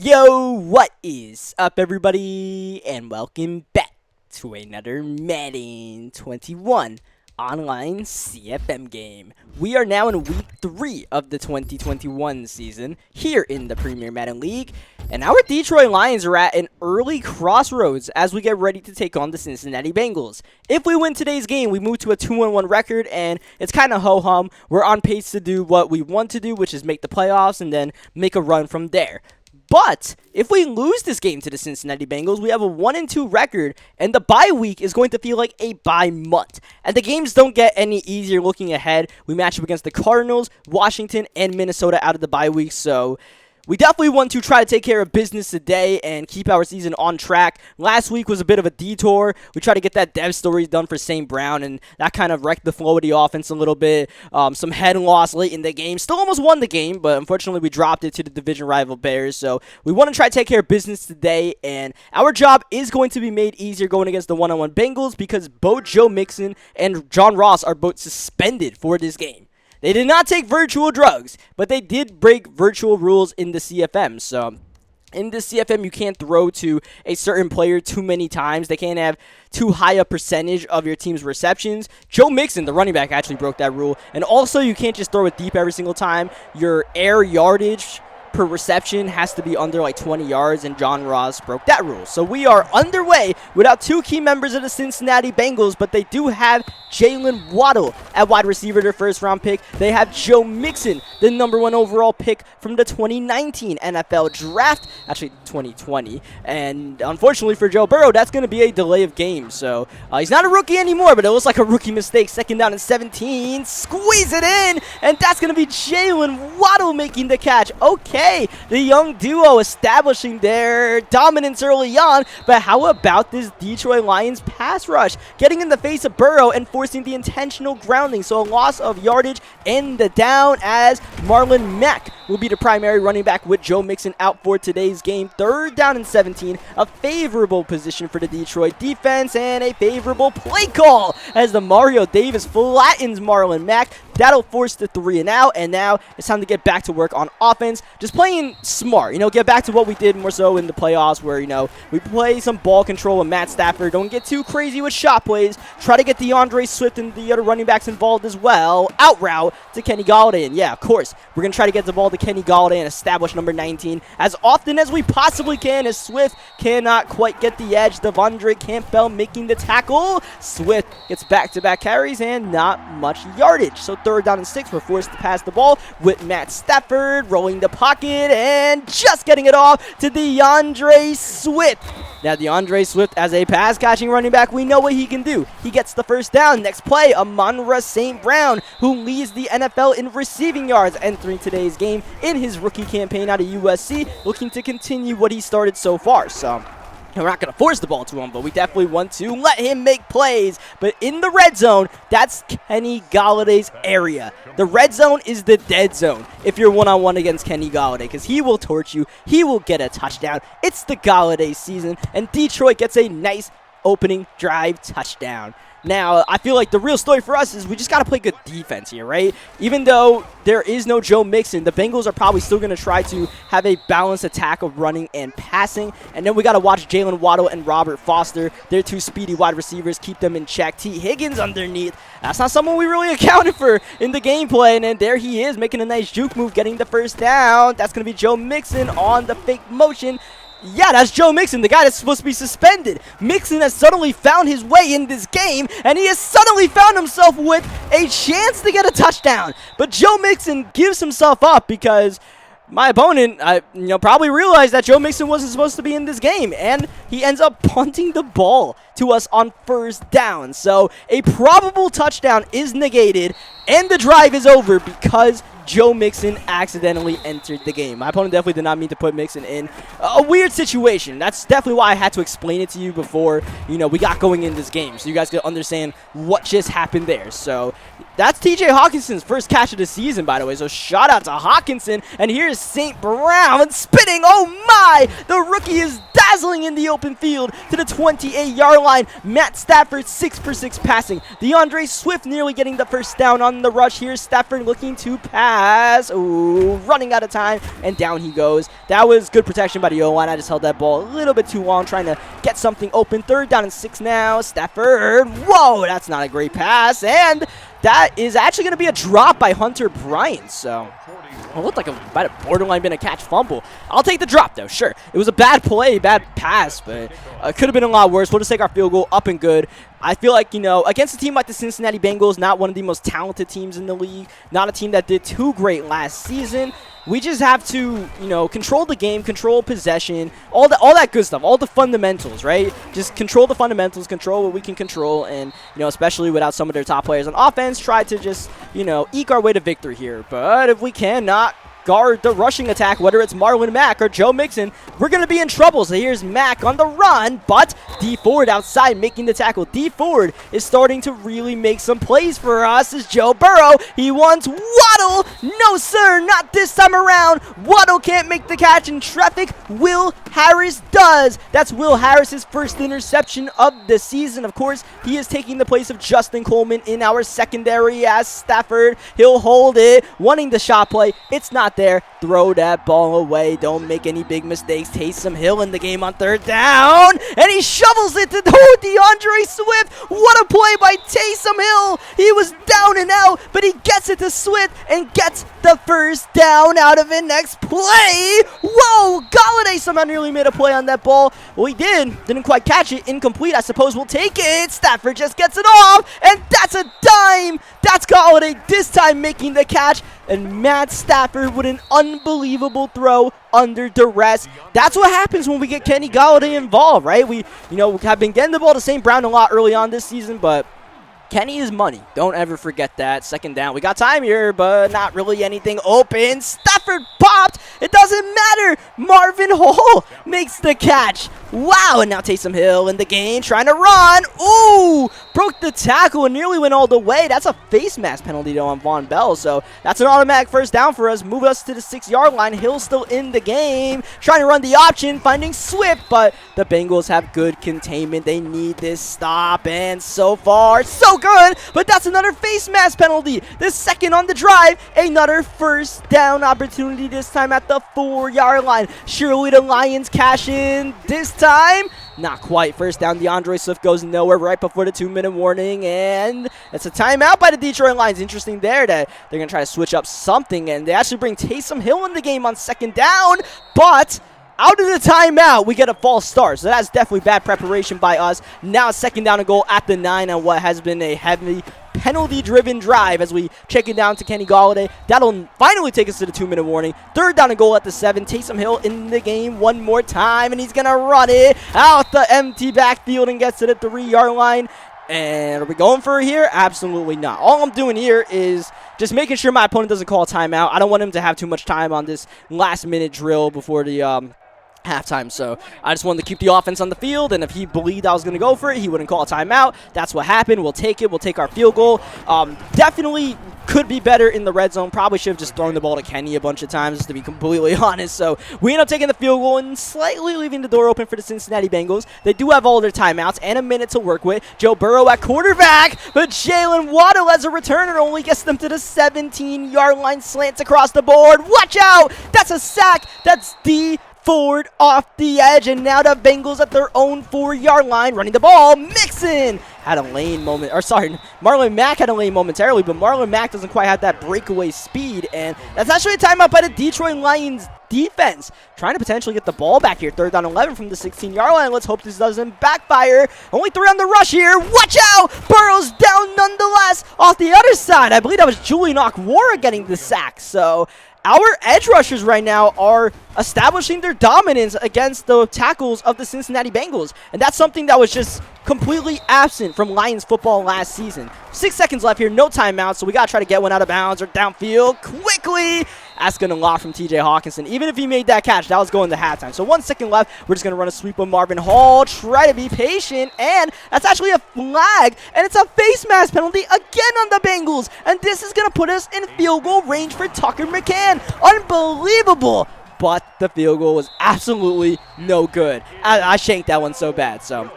Yo, what is up, everybody, and welcome back to another Madden 21 online CFM game. We are now in week 3 of the 2021 season here in the Premier Madden League, and our Detroit Lions are at an early crossroads as we get ready to take on the Cincinnati Bengals. If we win today's game, we move to a 2-1 record, and it's kind of ho-hum. We're on pace to do what we want to do, which is make the playoffs and then make a run from there. But if we lose this game to the Cincinnati Bengals, we have a 1-2 record, and the bye week is going to feel like a bye month. And the games don't get any easier looking ahead. We match up against the Cardinals, Washington, and Minnesota out of the bye week, so we definitely want to try to take care of business today and keep our season on track. Last week was a bit of a detour. We tried to get that dev story done for St. Brown, and that kind of wrecked the flow of the offense a little bit. Some head loss late in the game. Still almost won the game, but unfortunately we dropped it to the division rival Bears. So we want to try to take care of business today, and our job is going to be made easier going against the 1-on-1 Bengals because both Joe Mixon and John Ross are both suspended for this game. They did not take virtual drugs, but they did break virtual rules in the CFM. So in this CFM, you can't throw to a certain player too many times. They can't have too high a percentage of your team's receptions. Joe Mixon, the running back, actually broke that rule. And also, you can't just throw it deep every single time. Your air yardage per reception has to be under like 20 yards, and John Ross broke that rule. So we are underway without two key members of the Cincinnati Bengals, but they do have Jalen Waddle at wide receiver, their first-round pick. They have Joe Mixon, the #1 overall pick from the 2019 NFL Draft, actually 2020. And unfortunately for Joe Burrow, that's going to be a delay of game. So he's not a rookie anymore, but it looks like a rookie mistake. Second down and 17, squeeze it in, and that's going to be Jalen Waddle making the catch. Okay. The young duo establishing their dominance early on, but how about this Detroit Lions pass rush? Getting in the face of Burrow and forcing the intentional grounding, so a loss of yardage in the down as Marlon Mack will be the primary running back with Joe Mixon out for today's game. Third down and 17, a favorable position for the Detroit defense and a favorable play call as the Mario Davis flattens Marlon Mack. That'll force the 3 and out, and now it's time to get back to work on offense. Just playing smart, get back to what we did more so in the playoffs where, we play some ball control with Matt Stafford. Don't get too crazy with shot plays. Try to get DeAndre Swift and the other running backs involved as well. Out route to Kenny Golladay, and yeah, of course, we're going to try to get the ball to Kenny Golladay and establish number 19 as often as we possibly can as Swift cannot quite get the edge. Devondre Campbell making the tackle. Swift gets back-to-back carries and not much yardage. So third down and 6, we're forced to pass the ball with Matt Stafford rolling the pocket and just getting it off to DeAndre Swift. Now DeAndre Swift as a pass-catching running back, we know what he can do. He gets the first down. Next play, Amon-Ra St. Brown, who leads the NFL in receiving yards, entering today's game in his rookie campaign out of USC, looking to continue what he started so far. So we're not going to force the ball to him, but we definitely want to let him make plays. But in the red zone, that's Kenny Galladay's area. The red zone is the dead zone if you're one-on-one against Kenny Golladay, because he will torch you. He will get a touchdown. It's the Golladay season, and Detroit gets a nice opening drive touchdown. Now, I feel like the real story for us is we just got to play good defense here, right? Even though there is no Joe Mixon, the Bengals are probably still going to try to have a balanced attack of running and passing. And then we got to watch Jalen Waddle and Robert Foster. They're two speedy wide receivers. Keep them in check. T. Higgins underneath. That's not someone we really accounted for in the gameplay. And then there he is making a nice juke move, getting the first down. That's going to be Joe Mixon on the fake motion. Yeah, that's Joe Mixon, the guy that's supposed to be suspended. Mixon has suddenly found his way in this game, and he has suddenly found himself with a chance to get a touchdown. But Joe Mixon gives himself up because my opponent, probably realized that Joe Mixon wasn't supposed to be in this game, and he ends up punting the ball to us on first down. So a probable touchdown is negated, and the drive is over because Joe Mixon accidentally entered the game. My opponent definitely did not mean to put Mixon in a weird situation. That's definitely why I had to explain it to you before, we got going in this game, so you guys could understand what just happened there. So that's TJ Hawkinson's first catch of the season, by the way. So shout out to Hawkinson. And here's St. Brown spinning. Oh my! The rookie is down. dazzling in the open field to the 28-yard line. Matt Stafford 6 for 6 passing. DeAndre Swift nearly getting the first down on the rush here. Stafford looking to pass. Ooh, running out of time, and down he goes. That was good protection by the O-line. I just held that ball a little bit too long, trying to get something open. 3rd down and 6 now. Stafford, whoa, that's not a great pass, and that is actually going to be a drop by Hunter Bryant. So it looked like it might have borderline been a catch fumble. I'll take the drop, though, sure. It was a bad play, bad pass, but it could have been a lot worse. We'll just take our field goal up and good. I feel like, you know, against a team like the Cincinnati Bengals, not one of the most talented teams in the league, not a team that did too great last season, we just have to, you know, control the game, control possession, all that good stuff, all the fundamentals, right? Just control the fundamentals, control what we can control, and, you know, especially without some of their top players on offense, try to just, you know, eke our way to victory here. But if we cannot guard the rushing attack, whether it's Marlon Mack or Joe Mixon, we're going to be in trouble. So here's Mack on the run, but D Ford outside making the tackle. D Ford is starting to really make some plays for us as Joe Burrow. He wants Waddle. No, sir, not this time around. Waddle can't make the catch in traffic. Will Harris does. That's Will Harris's first interception of the season. Of course, he is taking the place of Justin Coleman in our secondary as Stafford. He'll hold it, wanting the shot play. It's not there. Throw that ball away. Don't make any big mistakes. Taysom Hill in the game on 3rd down, and he shovels it to DeAndre Swift. What a play by Taysom Hill. He was down and out, but he gets it to Swift and gets the first down out of it. Next play. Whoa, Galladay somehow nearly made a play on that ball. Well, he didn't quite catch it. Incomplete. I suppose we'll take it. Stafford just gets it off, and that's a dime. That's Galladay this time making the catch, and Matt Stafford with an unbelievable throw under duress. That's what happens when we get Kenny Galladay involved, right? We, you know, have been getting the ball to St. Brown a lot early on this season, but Kenny is money. Don't ever forget that. 2nd down. We got time here, but not really anything open. Stafford popped. It doesn't matter. Marvin Hall makes the catch. Wow, and now Taysom Hill in the game trying to run. Ooh, broke the tackle and nearly went all the way. That's a face mask penalty, though, on Von Bell, so that's an automatic first down for us. Move us to the 6-yard line. Hill's still in the game, trying to run the option, finding Swift, but the Bengals have good containment. They need this stop, and so far, so good, but that's another face mask penalty. The second on the drive, another first down opportunity, this time at the 4-yard line. Surely the Lions cash in this time. Not quite. First down. DeAndre Swift goes nowhere right before the 2-minute warning, and it's a timeout by the Detroit Lions. Interesting there that they're going to try to switch up something, and they actually bring Taysom Hill in the game on 2nd down, but out of the timeout, we get a false start. So that's definitely bad preparation by us. Now 2nd down and goal at the 9 on what has been a heavy penalty-driven drive as we check it down to Kenny Galladay. That'll finally take us to the 2-minute warning. 3rd down and goal at the 7. Taysom Hill in the game one more time, and he's going to run it out the empty backfield and gets to the 3-yard line. And are we going for it here? Absolutely not. All I'm doing here is just making sure my opponent doesn't call a timeout. I don't want him to have too much time on this last-minute drill before the halftime, so I just wanted to keep the offense on the field, and if he believed I was going to go for it, he wouldn't call a timeout. That's what happened. We'll take it. We'll take our field goal. Definitely could be better in the red zone. Probably should have just thrown the ball to Kenny a bunch of times, to be completely honest. So we end up taking the field goal and slightly leaving the door open for the Cincinnati Bengals. They do have all their timeouts and a minute to work with. Joe Burrow at quarterback, but Jalen Waddle as a returner only gets them to the 17-yard line. Slants across the board. Watch out! That's a sack. That's D Ford off the edge, and now the Bengals at their own 4-yard line running the ball. Mixon had a lane moment, or sorry, Marlon Mack had a lane momentarily, but Marlon Mack doesn't quite have that breakaway speed, and that's actually a timeout by the Detroit Lions defense, trying to potentially get the ball back here. 3rd down 11 from the 16-yard line. Let's hope this doesn't backfire. Only 3 on the rush here. Watch out! Burrow's down nonetheless. Off the other side, I believe that was Julian Okwara getting the sack, so our edge rushers right now are establishing their dominance against the tackles of the Cincinnati Bengals. And that's something that was just completely absent from Lions football last season. 6 seconds left here, no timeout, so we got to try to get one out of bounds or downfield quickly. That's going to lock from TJ Hawkinson. Even if he made that catch, that was going to halftime. So 1 second left. We're just going to run a sweep with Marvin Hall. Try to be patient, and that's actually a flag, and it's a face mask penalty again on the Bengals. And this is going to put us in field goal range for Tucker McCann. Unbelievable. but the field goal was absolutely no good. I shanked that one so bad, so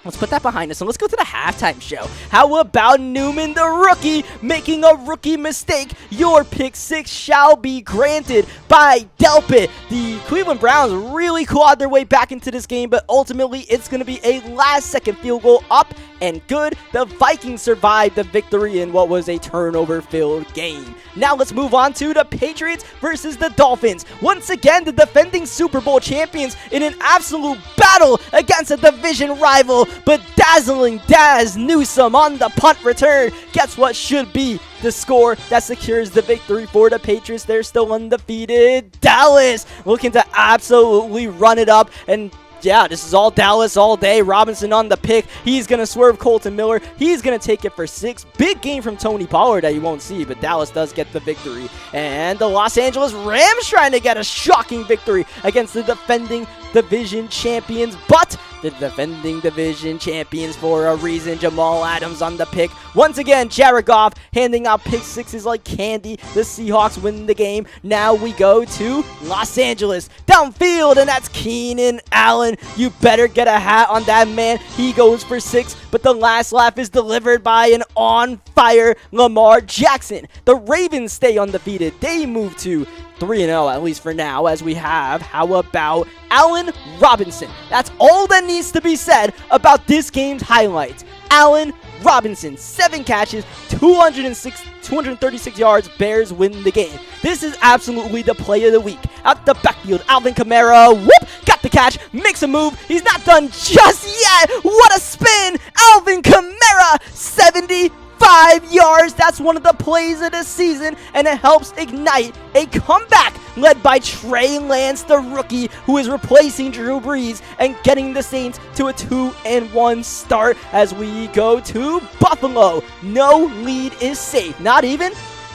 let's put that behind us and let's go to the halftime show. How about Newman, the rookie, making a rookie mistake? Your pick 6 shall be granted by Delpit. The Cleveland Browns really clawed their way back into this game, but ultimately it's going to be a last-second field goal up and good. The Vikings survived the victory in what was a turnover-filled game. Now let's move on to the Patriots versus the Dolphins. Once again, the defending Super Bowl champions in an absolute battle against a division rival. But dazzling Daz Newsome on the punt return gets what should be the score that secures the victory for the Patriots. They're still undefeated. Dallas looking to absolutely run it up, and yeah, this is all Dallas all day. Robinson on the pick. He's going to swerve Colton Miller. He's going to take it for 6. Big game from Tony Pollard that you won't see, but Dallas does get the victory. And the Los Angeles Rams trying to get a shocking victory against the defending division champions, but the defending division champions for a reason. Jamal Adams on the pick. Once again, Jared Goff handing out pick 6s like candy. The Seahawks win the game. Now we go to Los Angeles. Downfield, and that's Keenan Allen. You better get a hat on that man. He goes for 6, but the last laugh is delivered by an on-fire Lamar Jackson. The Ravens stay undefeated. They move to 3-0, at least for now, as we have, how about Allen Robinson? That's all that needs to be said about this game's highlights. Allen Robinson, 7 catches, 236 yards. Bears win the game. This is absolutely the play of the week. Out the backfield, Alvin Kamara, whoop, got the catch, makes a move. He's not done just yet. What a spin. Alvin Kamara, 75 yards. That's one of the plays of the season, and it helps ignite a comeback led by Trey Lance, the rookie, who is replacing Drew Brees and getting the Saints to a 2-1 start as we go to Buffalo. No lead is safe, not even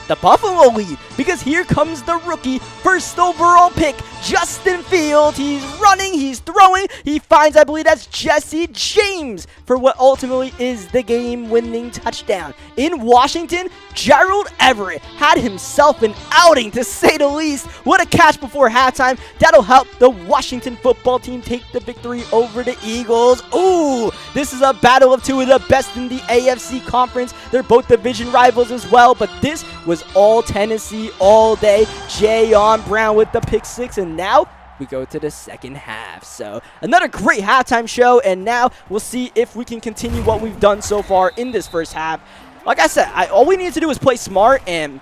the Buffalo lead, because here comes the rookie, first overall pick, Justin Fields. He's running, he's throwing, he finds, I believe that's Jesse James, for what ultimately is the game-winning touchdown. In Washington, Gerald Everett had himself an outing, to say the least. What a catch before halftime. That'll help the Washington football team take the victory over the Eagles. Ooh, this is a battle of 2 of the best in the AFC conference. They're both division rivals as well, but this was all Tennessee all day. Jayon Brown with the pick 6, and now we go to the second half. So another great halftime show, and now we'll see if we can continue what we've done so far in this first half. Like I said, all we need to do is play smart and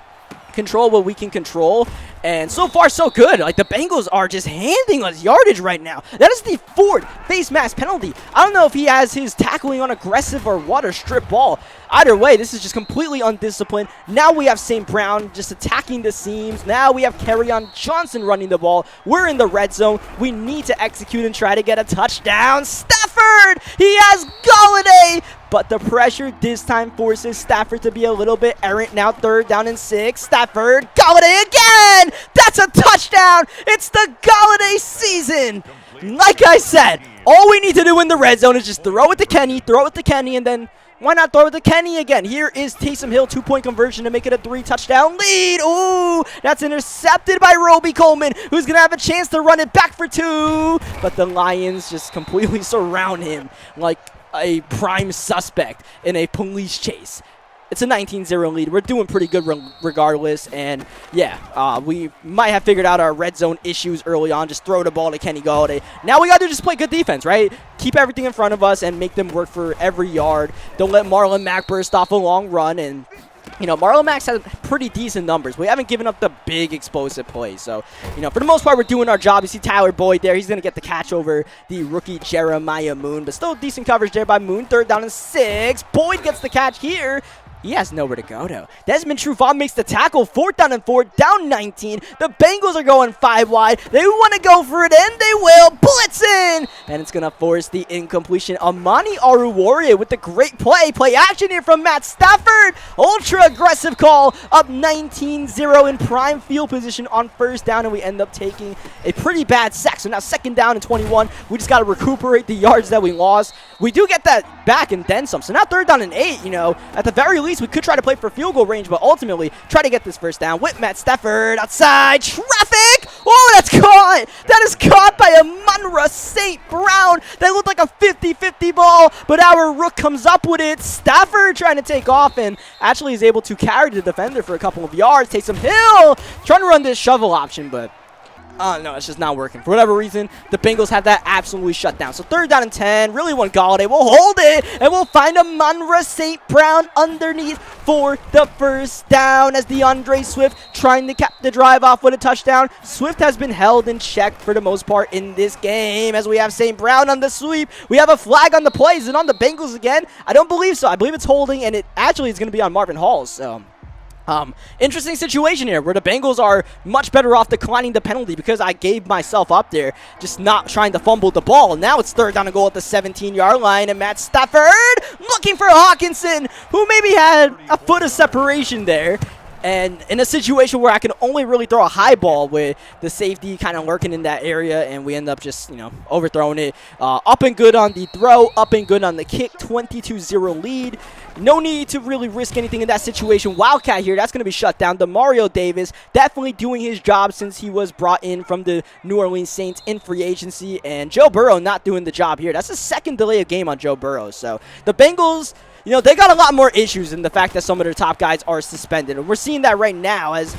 control what we can control, and so far so good. Like, the Bengals are just handing us yardage right now. That is the 4th face mask penalty. I don't know if he has his tackling on aggressive or what, or strip ball. Either way, this is just completely undisciplined. Now we have St. Brown just attacking the seams. Now we have Kerryon Johnson running the ball. We're in the red zone. We need to execute and try to get a touchdown. Stafford! He has Galladay! But the pressure this time forces Stafford to be a little bit errant. Now 3rd down and 6. Stafford, Galladay again! That's a touchdown! It's the Galladay season! Like I said, all we need to do in the red zone is just throw it to Kenny, and then why not throw it to Kenny again? Here is Taysom Hill, 2-point conversion to make it a 3-touchdown lead. Ooh, that's intercepted by Roby Coleman, who's going to have a chance to run it back for 2. But the Lions just completely surround him like a prime suspect in a police chase. It's a 19-0 lead. We're doing pretty good regardless. And, yeah, we might have figured out our red zone issues early on. Just throw the ball to Kenny Galladay. Now we got to just play good defense, right? Keep everything in front of us and make them work for every yard. Don't let Marlon Mack burst off a long run. And, you know, Marlon Mack's had pretty decent numbers. We haven't given up the big explosive plays. So, you know, for the most part, we're doing our job. You see Tyler Boyd there. He's going to get the catch over the rookie Jeremiah Moon. But still decent coverage there by Moon. 3rd down and 6. Boyd gets the catch here. He has nowhere to go, though. Desmond Trufant makes the tackle. 4th down and 4, down 19. The Bengals are going 5 wide. They want to go for it, and they will. Blitzing! and it's going to force the incompletion. Amani Aruwariye with the great play action here from Matt Stafford. Ultra aggressive call, up 19-0 in prime field position on first down, and we end up taking a pretty bad sack. So now second down and 21. We just got to recuperate the yards that we lost. We do get that back and then some. So now third down and 8, you know, at the very least, we could try to play for field goal range, but ultimately try to get this first down with Matt Stafford outside traffic. Oh, that's caught. That is caught by a Munra St. Brown. That looked like a 50-50 ball, but our rook comes up with it. Stafford trying to take off and actually is able to carry the defender for a couple of yards. Takes him hill. Trying to run this shovel option, but no, it's just not working. For whatever reason, the Bengals have that absolutely shut down. So third down and 10. Really want Galladay. We'll hold it, and we'll find a Munra St. Brown underneath for the first down as DeAndre Swift trying to cap the drive off with a touchdown. Swift has been held in check for the most part in this game as we have St. Brown on the sweep. We have a flag on the play. Is it on the Bengals again? I don't believe so. I believe it's holding, and it actually is going to be on Marvin Hall. So interesting situation here where the Bengals are much better off declining the penalty because I gave myself up there, just not trying to fumble the ball. Now it's third down and goal at the 17-yard line, and Matt Stafford looking for Hawkinson, who maybe had a foot of separation there. And in a situation where I can only really throw a high ball with the safety kind of lurking in that area, and we end up just, you know, overthrowing it. Up and good on the throw, up and good on the kick, 22-0 lead. No need to really risk anything in that situation. Wildcat here, that's going to be shut down. Demario Davis definitely doing his job since he was brought in from the New Orleans Saints in free agency, and Joe Burrow not doing the job here. That's the second delay of game on Joe Burrow. So the Bengals, you know, they got a lot more issues than the fact that some of their top guys are suspended. And we're seeing that right now as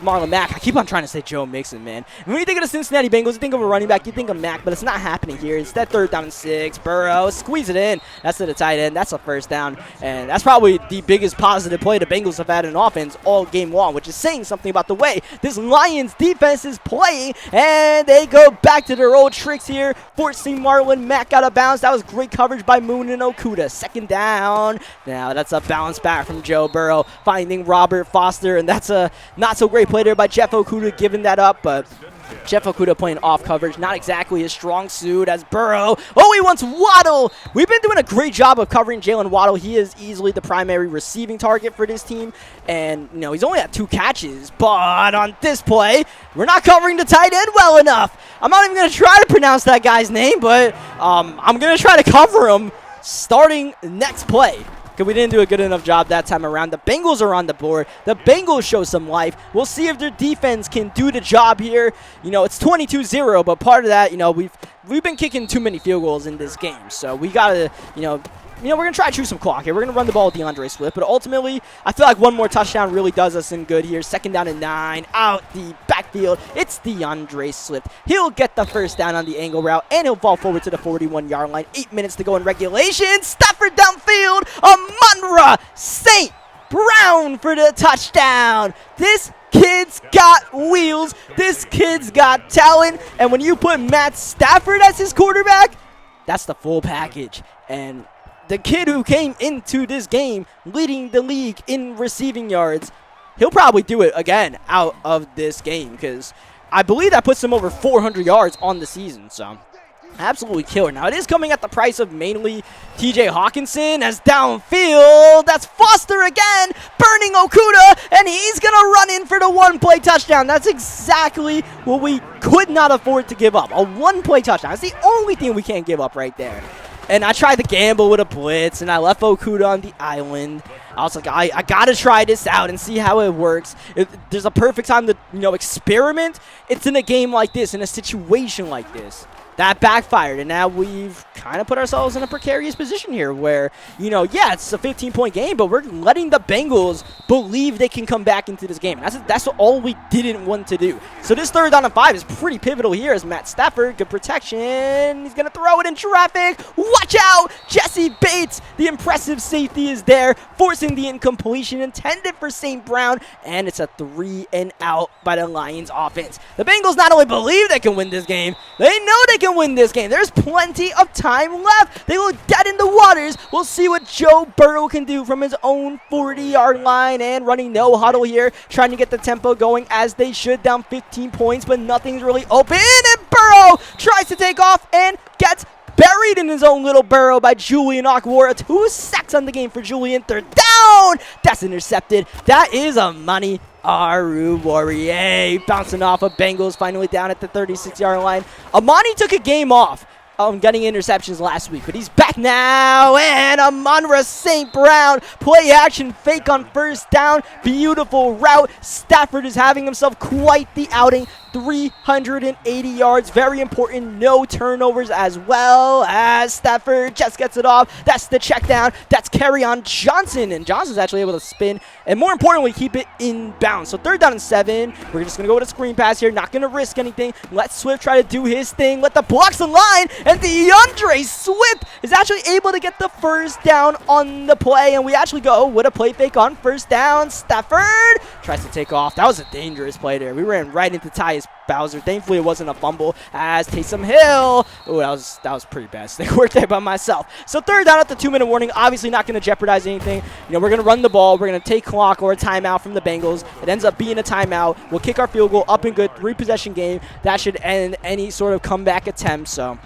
Marlon Mack. I keep on trying to say Joe Mixon, man. When you think of the Cincinnati Bengals, you think of a running back, you think of Mack, but it's not happening here. Instead, third down and 6. Burrow, squeeze it in. That's to the tight end. That's a first down. And that's probably the biggest positive play the Bengals have had in offense all game long, which is saying something about the way this Lions defense is playing. And they go back to their old tricks here, forcing Marlon Mack out of bounds. That was great coverage by Moon and Okuda. Second down. Now that's a bounce back from Joe Burrow, finding Robert Foster, and that's a not so great play there by Jeff Okuda, giving that up, but Jeff Okuda playing off coverage, not exactly his strong suit as Burrow. Oh, he wants Waddle. We've been doing a great job of covering Jalen Waddle. He is easily the primary receiving target for this team, and you know he's only had 2 catches, but on this play, we're not covering the tight end well enough. I'm not even going to try to pronounce that guy's name, but I'm going to try to cover him starting next play, because we didn't do a good enough job that time around. The Bengals are on the board. The Bengals show some life. We'll see if their defense can do the job here. You know, it's 22-0, but part of that, you know, we've been kicking too many field goals in this game. So we got to, we're going to try to chew some clock here. We're going to run the ball with DeAndre Swift, but ultimately, I feel like one more touchdown really does us in good here. Second down and 9, out the backfield. It's DeAndre Swift. He'll get the first down on the angle route, and he'll fall forward to the 41-yard line. 8 minutes to go in regulation. Stafford downfield. Munra St. Brown for the touchdown. This kid's got wheels. This kid's got talent. And when you put Matt Stafford as his quarterback, that's the full package. And the kid who came into this game leading the league in receiving yards, he'll probably do it again out of this game, because I believe that puts him over 400 yards on the season. So absolutely killer. Now, it is coming at the price of mainly TJ Hawkinson as downfield. That's Foster again, burning Okuda, and he's going to run in for the one-play touchdown. That's exactly what we could not afford to give up. A one-play touchdown. That's the only thing we can't give up right there. And I tried to gamble with a blitz, and I left Okuda on the island. I was like, I got to try this out and see how it works. If there's a perfect time to, experiment, it's in a game like this, in a situation like this. That backfired, and now we've kind of put ourselves in a precarious position here where, yeah, it's a 15-point game, but we're letting the Bengals believe they can come back into this game. That's all we didn't want to do. So this third down and 5 is pretty pivotal here as Matt Stafford, good protection. He's going to throw it in traffic. Watch out! Jesse Bates, the impressive safety, is there, forcing the incompletion intended for St. Brown, and it's a 3-and-out by the Lions offense. The Bengals not only believe they can win this game, they know they can can win this game. There's plenty of time left. They look dead in the waters. We'll see what Joe Burrow can do from his own 40-yard line and running no huddle here, trying to get the tempo going as they should, down 15 points, but nothing's really open. And Burrow tries to take off and gets buried in his own little burrow by Julian Okwara. 2 sacks on the game for Julian. 3rd down. That's intercepted. That is a money. Aru Warrior bouncing off of Bengals, finally down at the 36-yard line. Amani took a game off getting interceptions last week, but he's back now. And Amon-Ra St. Brown, play action fake on 1st down. Beautiful route. Stafford is having himself quite the outing. 380 yards, very important. No turnovers as well, as Stafford just gets it off. That's the check down. That's Kerryon Johnson, and Johnson's actually able to spin and, more importantly, keep it in bounds. So 3rd down and 7. We're just going to go with a screen pass here, not going to risk anything. Let Swift try to do his thing. Let the blocks in line, and DeAndre Swift is actually able to get the 1st down on the play, and we actually go with a play fake on 1st down. Stafford tries to take off. That was a dangerous play there. We ran right into Tyus Bowser. Thankfully, it wasn't a fumble, as Taysom Hill. Oh, that was pretty bad. They worked there by myself. So 3rd down at the 2-minute warning. Obviously not going to jeopardize anything. We're going to run the ball. We're going to take clock or a timeout from the Bengals. It ends up being a timeout. We'll kick our field goal, up and good. 3-possession game. That should end any sort of comeback attempt. So,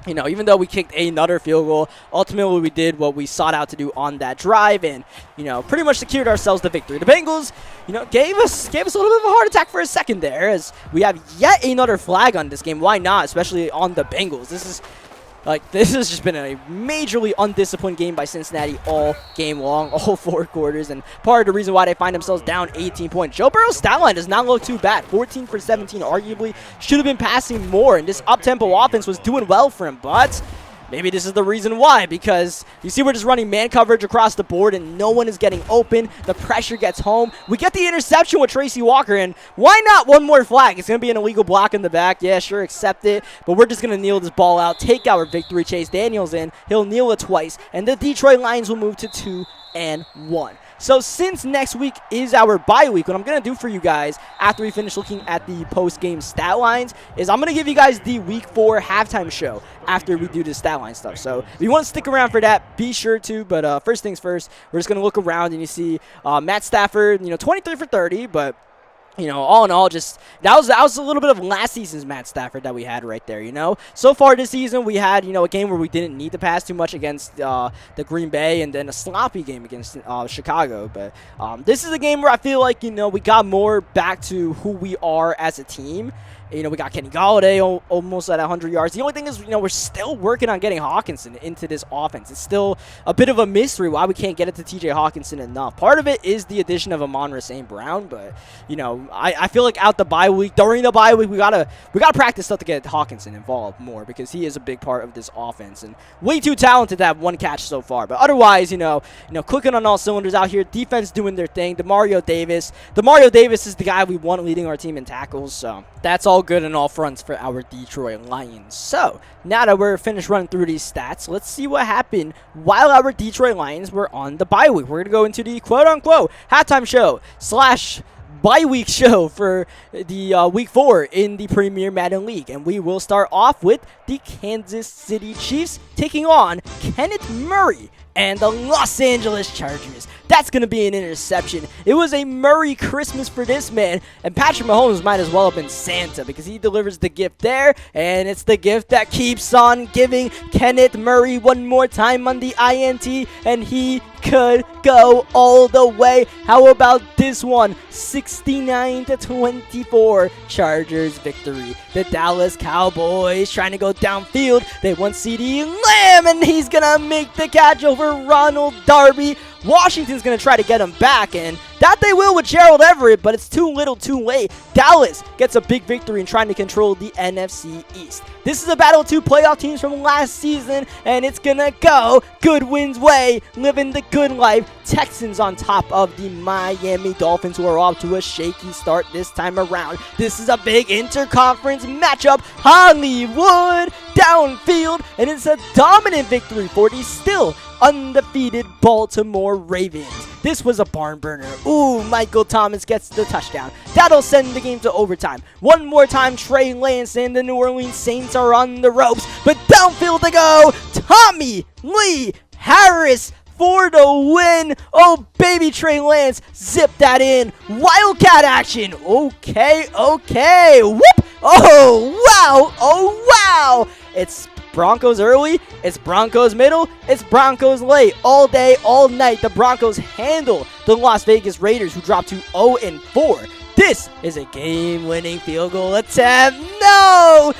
even though we kicked another field goal, ultimately we did what we sought out to do on that drive and, pretty much secured ourselves the victory. The Bengals, gave us a little bit of a heart attack for a second there, as we have yet another flag on this game. Why not, especially on the Bengals? This has just been a majorly undisciplined game by Cincinnati all game long, all 4 quarters, and part of the reason why they find themselves down 18 points. Joe Burrow's stat line does not look too bad. 14 for 17, arguably should have been passing more, and this up-tempo offense was doing well for him, but maybe this is the reason why, because you see we're just running man coverage across the board and no one is getting open. The pressure gets home. We get the interception with Tracy Walker, and why not one more flag? It's going to be an illegal block in the back. Yeah, sure, accept it, but we're just going to kneel this ball out, take our victory. Chase Daniels in. He'll kneel it twice, and the Detroit Lions will move to 2-1. So since next week is our bye week, what I'm going to do for you guys after we finish looking at the post-game stat lines is I'm going to give you guys the Week 4 halftime show after we do the stat line stuff. So if you want to stick around for that, be sure to. But first things first, we're just going to look around and you see Matt Stafford, 23 for 30, but all in all, just that was a little bit of last season's Matt Stafford that we had right there. So far this season we had a game where we didn't need to pass too much against the Green Bay, and then a sloppy game against Chicago. But this is a game where I feel like we got more back to who we are as a team. We got Kenny Golladay almost at 100 yards. The only thing is, we're still working on getting Hawkinson into this offense. It's still a bit of a mystery why we can't get it to T.J. Hawkinson enough. Part of it is the addition of Amon-Ra St. Brown, but I feel like during the bye week, we gotta practice stuff to get Hawkinson involved more, because he is a big part of this offense and way too talented to have one catch so far. But otherwise, clicking on all cylinders out here. Defense doing their thing. Demario Davis is the guy we want leading our team in tackles. So that's all good on all fronts for our Detroit Lions. So now that we're finished running through these stats, let's see what happened while our Detroit Lions were on the bye week. We're going to go into the quote-unquote halftime show / bye week show for the Week 4 in the Premier Madden League. And we will start off with the Kansas City Chiefs taking on Kenneth Murray and the Los Angeles Chargers. That's going to be an interception. It was a Murray Christmas for this man, and Patrick Mahomes might as well have been Santa, because he delivers the gift there, and it's the gift that keeps on giving. Kenneth Murray one more time on the INT, and he could go all the way. How about this one? 69-24 Chargers victory. The Dallas Cowboys trying to go downfield. They want CeeDee Lamb, and he's going to make the catch over Ronald Darby. Washington's going to try to get him back, and that they will with Gerald Everett, but it's too little too late. Dallas gets a big victory in trying to control the NFC East. This is a battle of 2 playoff teams from last season, and it's going to go Goodwin's way, living the good life. Texans on top of the Miami Dolphins, who are off to a shaky start this time around. This is a big interconference matchup. Hollywood downfield, and it's a dominant victory for the still undefeated Baltimore Ravens. This was a barn burner. Ooh, Michael Thomas gets the touchdown. That'll send the game to overtime. One more time, Trey Lance and the New Orleans Saints are on the ropes. But downfield they go. Tommy Lee Harris for the win. Oh, baby, Trey Lance, zip that in. Wildcat action. Okay. Whoop. Oh, wow. It's Broncos early, it's Broncos middle, it's Broncos late. All day, all night, the Broncos handle the Las Vegas Raiders, who dropped to 0-4. This is a game-winning field goal attempt. No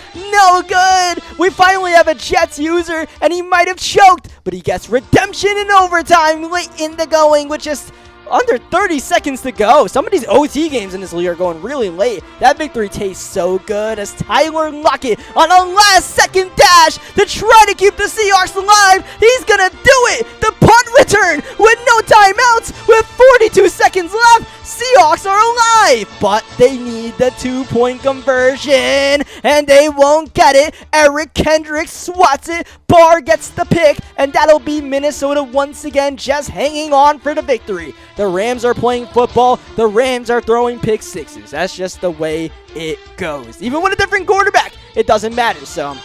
good. We finally have a Jets user, and he might have choked, but he gets redemption in overtime late in the going with just under 30 seconds to go. Some of these OT games in this league are going really late. That victory tastes so good as Tyler Lockett on a last-second dash to try to keep the Seahawks alive. He's gonna do it. The punt return with no timeouts with 42 seconds left. Seahawks are alive, but they need the 2-point conversion, and they won't get it. Eric Kendricks swats it. Barr gets the pick, and that'll be Minnesota once again just hanging on for the victory. The Rams are playing football. The Rams are throwing pick sixes. That's just the way it goes. Even with a different quarterback, it doesn't matter. So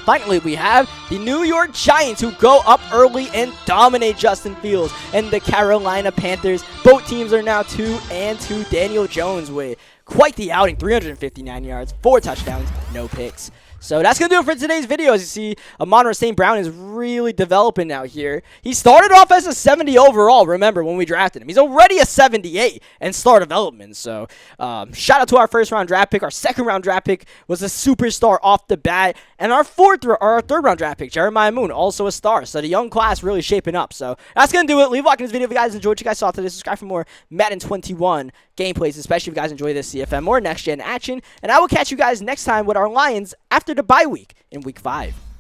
finally, we have the New York Giants, who go up early and dominate Justin Fields, and the Carolina Panthers. Both teams are now 2-2. Daniel Jones with quite the outing, 359 yards, 4 touchdowns, no picks. So that's going to do it for today's video. As you see, Amon-Ra St. Brown is really developing out here. He started off as a 70 overall, remember, when we drafted him. He's already a 78 in star development. So shout out to our first-round draft pick. Our second-round draft pick was a superstar off the bat. And our third-round draft pick, Jeremiah Moon, also a star. So the young class really shaping up. So that's going to do it. Leave a like in this video if you guys enjoyed what you guys saw today. Subscribe for more Madden 21 gameplays, especially if you guys enjoy this CFM or next-gen action. And I will catch you guys next time with our Lions after the bye week in week 5.